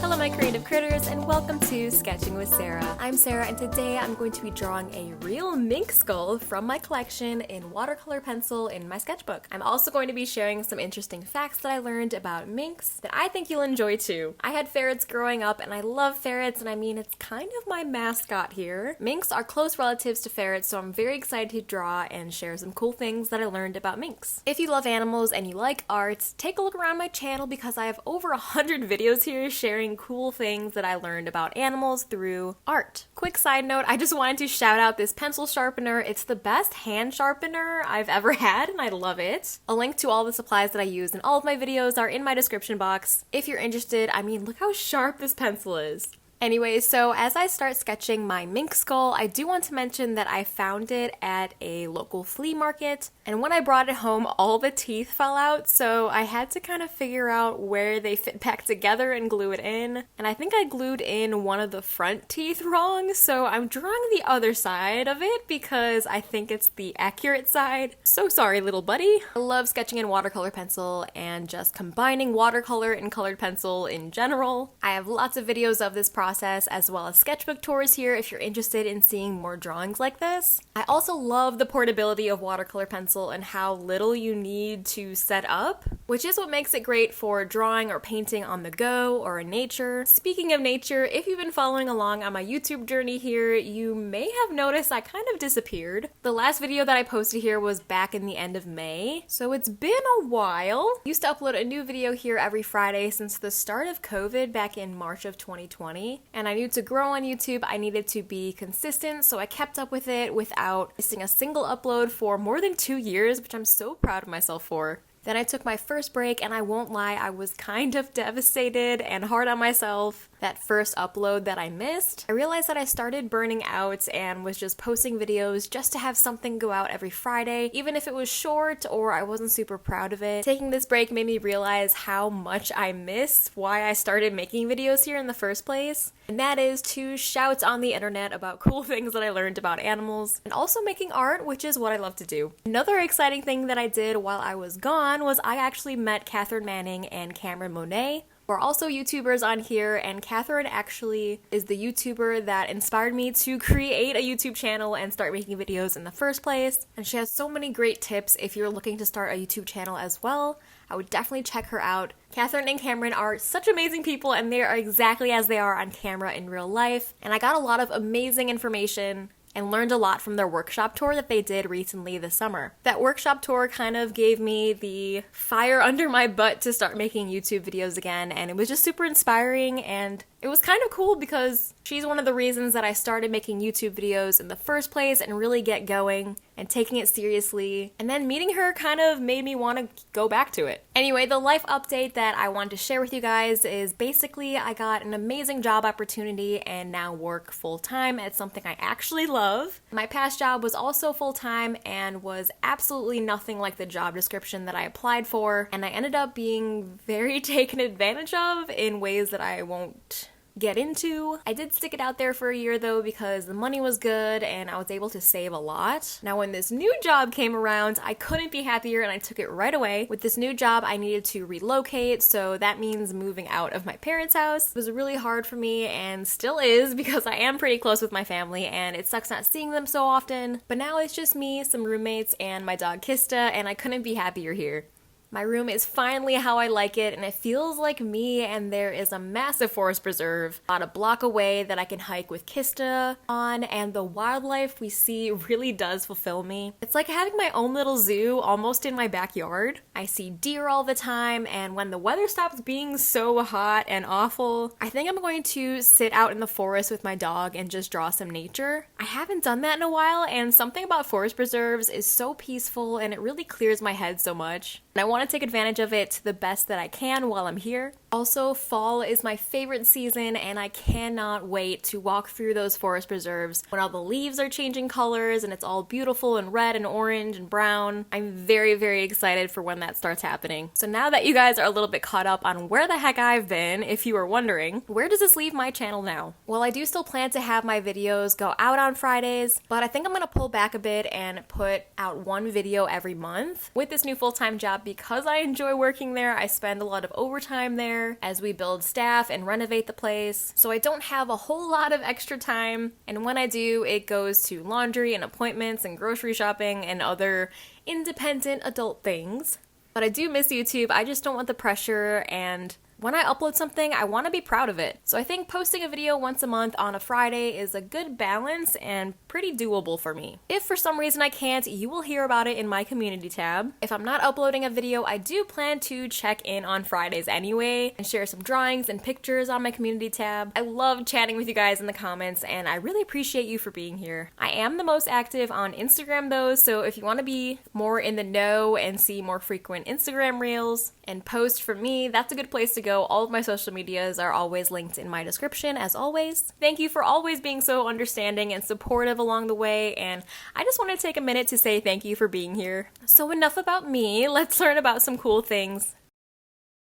Hello my creative critters and welcome to Sketching with Sarah. I'm Sarah and today I'm going to be drawing a real mink skull from my collection in watercolor pencil in my sketchbook. I'm also going to be sharing some interesting facts that I learned about minks that I think you'll enjoy too. I had ferrets growing up and I love ferrets, and I mean it's kind of my mascot here. Minks are close relatives to ferrets, so I'm very excited to draw and share some cool things that I learned about minks. If you love animals and you like art, take a look around my channel because I have over 100 videos here sharing cool things that I learned about animals through art. Quick side note, I just wanted to shout out this pencil sharpener. It's the best hand sharpener I've ever had and I love it. A link to all the supplies that I use in all of my videos are in my description box. If you're interested, I mean, look how sharp this pencil is. Anyway, so as I start sketching my mink skull, I do want to mention that I found it at a local flea market, and when I brought it home, all the teeth fell out, so I had to kind of figure out where they fit back together and glue it in, and I think I glued in one of the front teeth wrong, so I'm drawing the other side of it because I think it's the accurate side. So sorry, little buddy. I love sketching in watercolor pencil and just combining watercolor and colored pencil in general. I have lots of videos of this process as well as sketchbook tours here if you're interested in seeing more drawings like this. I also love the portability of watercolor pencil and how little you need to set up, which is what makes it great for drawing or painting on the go or in nature. Speaking of nature, if you've been following along on my YouTube journey here, you may have noticed I kind of disappeared. The last video that I posted here was back in the end of May, so it's been a while. I used to upload a new video here every Friday since the start of COVID back in March of 2020. And I knew to grow on YouTube, I needed to be consistent, so I kept up with it without missing a single upload for more than 2 years, which I'm so proud of myself for. Then I took my first break, and I won't lie, I was kind of devastated and hard on myself that first upload that I missed. I realized that I started burning out and was just posting videos just to have something go out every Friday, even if it was short or I wasn't super proud of it. Taking this break made me realize how much I miss why I started making videos here in the first place, and that is to shout on the internet about cool things that I learned about animals, and also making art, which is what I love to do. Another exciting thing that I did while I was gone was I actually met Catherine Manning and Cameron Monet. We're also YouTubers on here, and Catherine actually is the YouTuber that inspired me to create a YouTube channel and start making videos in the first place. And she has so many great tips if you're looking to start a YouTube channel as well. I would definitely check her out. Catherine and Cameron are such amazing people, and they are exactly as they are on camera in real life. And I got a lot of amazing information and learned a lot from their workshop tour that they did recently this summer. That workshop tour kind of gave me the fire under my butt to start making YouTube videos again, and it was just super inspiring, and it was kind of cool because she's one of the reasons that I started making YouTube videos in the first place and really get going and taking it seriously. And then meeting her kind of made me want to go back to it. Anyway, the life update that I wanted to share with you guys is basically I got an amazing job opportunity and now work full-time at something I actually love. My past job was also full-time and was absolutely nothing like the job description that I applied for, and I ended up being very taken advantage of in ways that I won't get into. I did stick it out there for a year though because the money was good and I was able to save a lot. Now when this new job came around, I couldn't be happier and I took it right away. With this new job, I needed to relocate, so that means moving out of my parents' house. It was really hard for me and still is because I am pretty close with my family and it sucks not seeing them so often. But now it's just me, some roommates, and my dog Kista, and I couldn't be happier here. My room is finally how I like it, and it feels like me, and there is a massive forest preserve about a block away that I can hike with Kista on, and the wildlife we see really does fulfill me. It's like having my own little zoo almost in my backyard. I see deer all the time, and when the weather stops being so hot and awful, I think I'm going to sit out in the forest with my dog and just draw some nature. I haven't done that in a while, and something about forest preserves is so peaceful, and it really clears my head so much. And I want to take advantage of it to the best that I can while I'm here. Also, fall is my favorite season, and I cannot wait to walk through those forest preserves when all the leaves are changing colors and it's all beautiful and red and orange and brown. I'm very, very excited for when that starts happening. So now that you guys are a little bit caught up on where the heck I've been, if you were wondering, where does this leave my channel now? Well, I do still plan to have my videos go out on Fridays, but I think I'm gonna pull back a bit and put out one video every month with this new full-time job because because I enjoy working there, I spend a lot of overtime there as we build staff and renovate the place. So I don't have a whole lot of extra time, and when I do, it goes to laundry and appointments and grocery shopping and other independent adult things. But I do miss YouTube. I just don't want the pressure, and when I upload something, I want to be proud of it. So I think posting a video once a month on a Friday is a good balance and pretty doable for me. If for some reason I can't, you will hear about it in my community tab. If I'm not uploading a video, I do plan to check in on Fridays anyway and share some drawings and pictures on my community tab. I love chatting with you guys in the comments, and I really appreciate you for being here. I am the most active on Instagram though, so if you want to be more in the know and see more frequent Instagram reels and post from me, that's a good place to go. All of my social medias are always linked in my description, as always. Thank you for always being so understanding and supportive along the way, and I just want to take a minute to say thank you for being here. So enough about me, let's learn about some cool things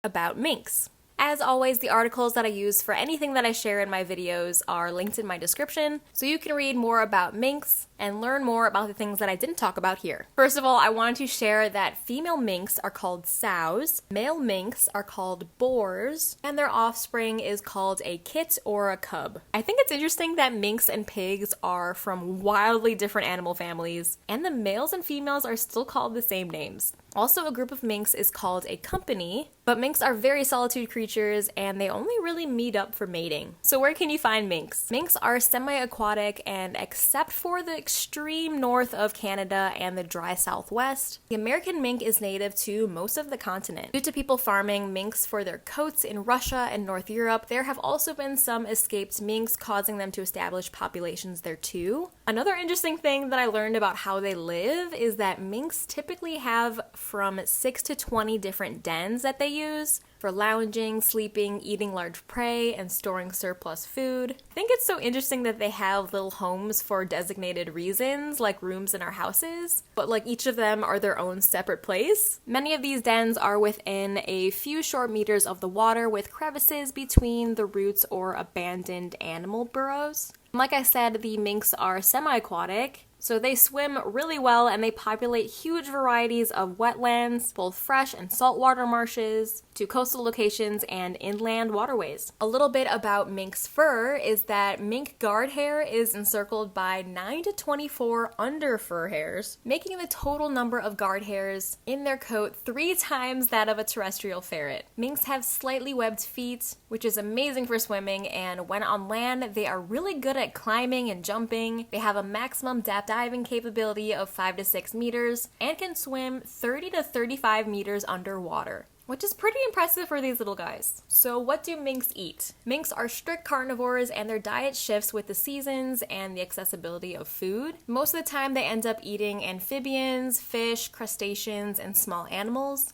about minks. As always, the articles that I use for anything that I share in my videos are linked in my description, so you can read more about minks and learn more about the things that I didn't talk about here. First of all, I wanted to share that female minks are called sows, male minks are called boars, and their offspring is called a kit or a cub. I think it's interesting that minks and pigs are from wildly different animal families, and the males and females are still called the same names. Also, a group of minks is called a company, but minks are very solitude creatures and they only really meet up for mating. So where can you find minks? Minks are semi-aquatic, and except for the extreme north of Canada and the dry southwest, the American mink is native to most of the continent. Due to people farming minks for their coats in Russia and North Europe, there have also been some escaped minks, causing them to establish populations there too. Another interesting thing that I learned about how they live is that minks typically have from 6 to 20 different dens that they use for lounging, sleeping, eating large prey, and storing surplus food. I think it's so interesting that they have little homes for designated reasons, like rooms in our houses, but like each of them are their own separate place. Many of these dens are within a few short meters of the water, with crevices between the roots or abandoned animal burrows. Like I said, the minks are semi-aquatic, so they swim really well and they populate huge varieties of wetlands, both fresh and saltwater marshes, to coastal locations and inland waterways. A little bit about mink's fur is that mink guard hair is encircled by 9 to 24 under fur hairs, making the total number of guard hairs in their coat 3 times that of a terrestrial ferret. Minks have slightly webbed feet, which is amazing for swimming, and when on land, they are really good at climbing and jumping. They have a maximum depth diving capability of 5 to 6 meters and can swim 30 to 35 meters underwater, which is pretty impressive for these little guys. So what do minks eat? Minks are strict carnivores, and their diet shifts with the seasons and the accessibility of food. Most of the time they end up eating amphibians, fish, crustaceans, and small animals.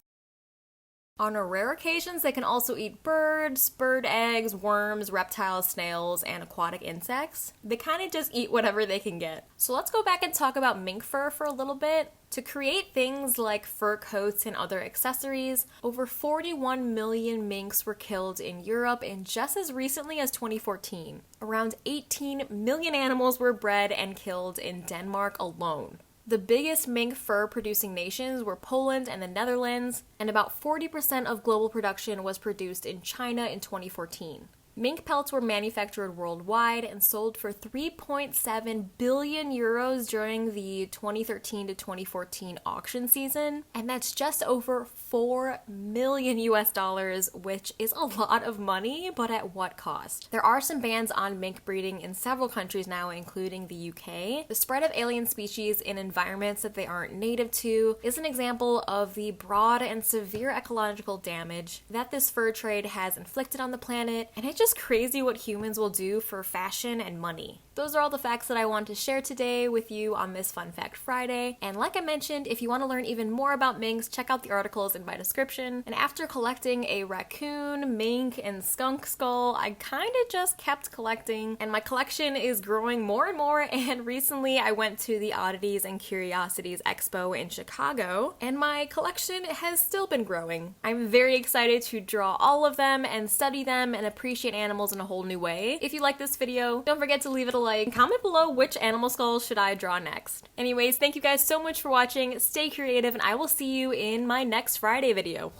On rare occasions, they can also eat birds, bird eggs, worms, reptiles, snails, and aquatic insects. They kind of just eat whatever they can get. So let's go back and talk about mink fur for a little bit. To create things like fur coats and other accessories, over 41 million minks were killed in Europe in just as recently as 2014. Around 18 million animals were bred and killed in Denmark alone. The biggest mink fur producing nations were Poland and the Netherlands, and about 40% of global production was produced in China in 2014. Mink pelts were manufactured worldwide and sold for 3.7 billion euros during the 2013 to 2014 auction season, and that's just over 4 million US dollars, which is a lot of money, but at what cost? There are some bans on mink breeding in several countries now, including the UK. The spread of alien species in environments that they aren't native to is an example of the broad and severe ecological damage that this fur trade has inflicted on the planet, and it's just crazy what humans will do for fashion and money. Those are all the facts that I want to share today with you on this Fun Fact Friday. And like I mentioned, if you want to learn even more about minks, check out the articles in my description. And after collecting a raccoon, mink, and skunk skull, I kind of just kept collecting, and my collection is growing more and more. And recently I went to the Oddities and Curiosities Expo in Chicago, and my collection has still been growing. I'm very excited to draw all of them and study them and appreciate animals in a whole new way. If you like this video, don't forget to leave it a like like. Comment below which animal skull should I draw next. Anyways, thank you guys so much for watching. Stay creative, and I will see you in my next Friday video.